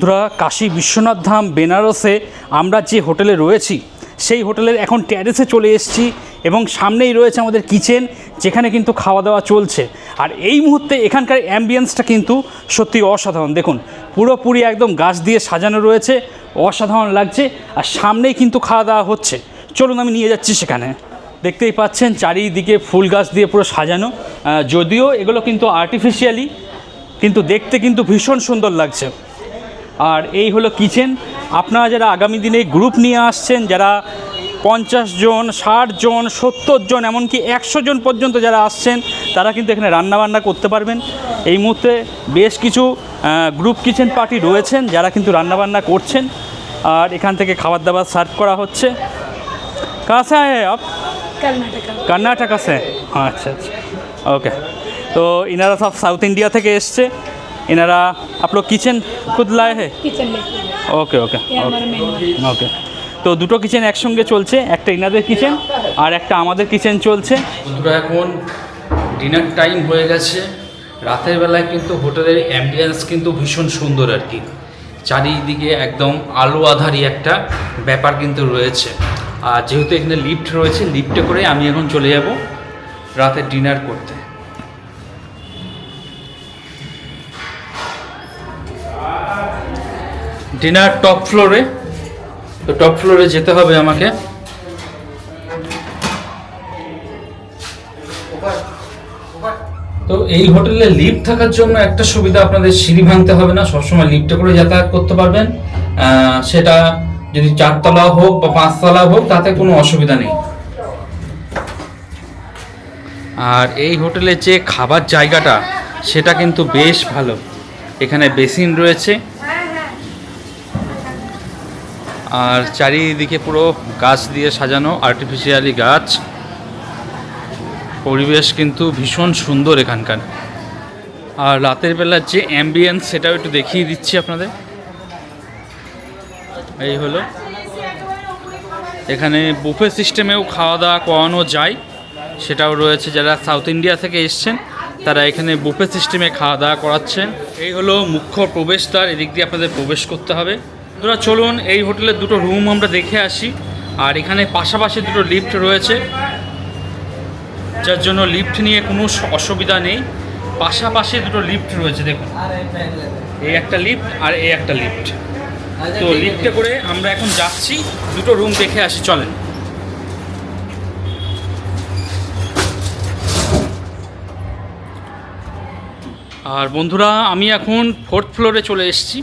বন্ধুরা, কাশী বিশ্বনাথ ধাম বেনারসে আমরা যে হোটেলে রয়েছি সেই হোটেলের এখন ট্যারেসে চলে এসেছি এবং সামনেই রয়েছে আমাদের কিচেন, যেখানে কিন্তু খাওয়া দাওয়া চলছে। আর এই মুহূর্তে এখানকার অ্যাম্বিয়েন্সটা কিন্তু সত্যি অসাধারণ। দেখুন, পুরোপুরি একদম গাছ দিয়ে সাজানো রয়েছে, অসাধারণ লাগছে। আর সামনেই কিন্তু খাওয়া দাওয়া হচ্ছে। চলুন আমি নিয়ে যাচ্ছি সেখানে। দেখতেই পাচ্ছেন চারিদিকে ফুল গাছ দিয়ে পুরো সাজানো, যদিও এগুলো কিন্তু আর্টিফিশিয়ালি, কিন্তু দেখতে কিন্তু ভীষণ সুন্দর লাগছে। আর এই হলো কিচেন। আপনারা যারা আগামী দিনে গ্রুপ নিয়ে আসছেন, যারা 50 জন, 60 জন, 70 জন, এমনকি 100 জন পর্যন্ত যারা আসছেন, তারা কিন্তু এখানে রান্নাবান্না করতে পারবেন। এই মুহূর্তে বেশ কিছু গ্রুপ কিচেন পার্টি রয়েছেন যারা কিন্তু রান্নাবান্না করছেন, আর এখান থেকে খাবার দাবার সার্ভ করা হচ্ছে। कहाँ से आए हैं आप? कर्नाटका से। আচ্ছা আচ্ছা, ওকে। তো इनारा सब साउथ इंडिया থেকে এসছে। इनारा आप लोग किचन खुद लाए हैं? किचन लेके ওকে ওকে हमारा मेन्यू। ওকে। তো দুটো কিচেন একসঙ্গে চলছে, একটা ইনাদের কিচেন আর একটা আমাদের কিচেন চলছে। বন্ধুরা, এখন ডিনার টাইম হয়ে গেছে। রাতের বেলায় কিন্তু হোটেলের অ্যাম্বিয়েন্স কিন্তু ভীষণ সুন্দর আর কি। চারিদিকে একদম আলো আধারি একটা ব্যাপার কিন্তু রয়েছে। আর যেহেতু এখানে লিফট রয়েছে, লিফটে করে আমি এখন চলে যাব রাতের ডিনার করতে। ডিনার টপ ফ্লোরে, তো টপ ফ্লোরে যেতে হবে আমাকে। তো এই হোটেলে লিফট থাকার জন্য একটা সুবিধা, আপনাদের সিঁড়ি ভাঙতে হবে না, সবসময় লিফটে করে যাতায়াত করতে পারবেন। সেটা যদি 4 তলা হোক বা 5 তলা হোক, তাতে কোনো অসুবিধা নেই। আর এই হোটেলে যে খাবার জায়গাটা, সেটা কিন্তু বেশ ভালো। এখানে বেসিন রয়েছে আর চারিদিকে পুরো গাছ দিয়ে সাজানো, আর্টিফিশিয়ালি গাছ। পরিবেশ কিন্তু ভীষণ সুন্দর এখানকার। আর রাতের বেলার যে অ্যাম্বিয়েন্স, সেটাও একটু দেখিয়ে দিচ্ছি আপনাদের। এই হলো, এখানে বুফে সিস্টেমেও খাওয়া দাওয়া করানো যায়, সেটাও রয়েছে। যারা সাউথ ইন্ডিয়া থেকে এসছেন তারা এখানে বুফে সিস্টেমে খাওয়া দাওয়া করাচ্ছেন। এই হলো মুখ্য প্রবেশদ্বার, এদিক দিয়ে আপনাদের প্রবেশ করতে হবে। তোরা চলুন এই হোটেলের দুটো রুম আমরা দেখে আসি। আর এখানে পাশাপাশি দুটো লিফট রয়েছে, যার জন্য লিফট নিয়ে কোনো অসুবিধা নেই। পাশাপাশি দুটো লিফট রয়েছে, দেখুন, এই একটা লিফট আর এই একটা লিফট। তো লিফটে করে আমরা এখন যাচ্ছি, দুটো রুম দেখে আসি, চলেন। আর বন্ধুরা, আমি এখন 4th ফ্লোরে চলে এসেছি।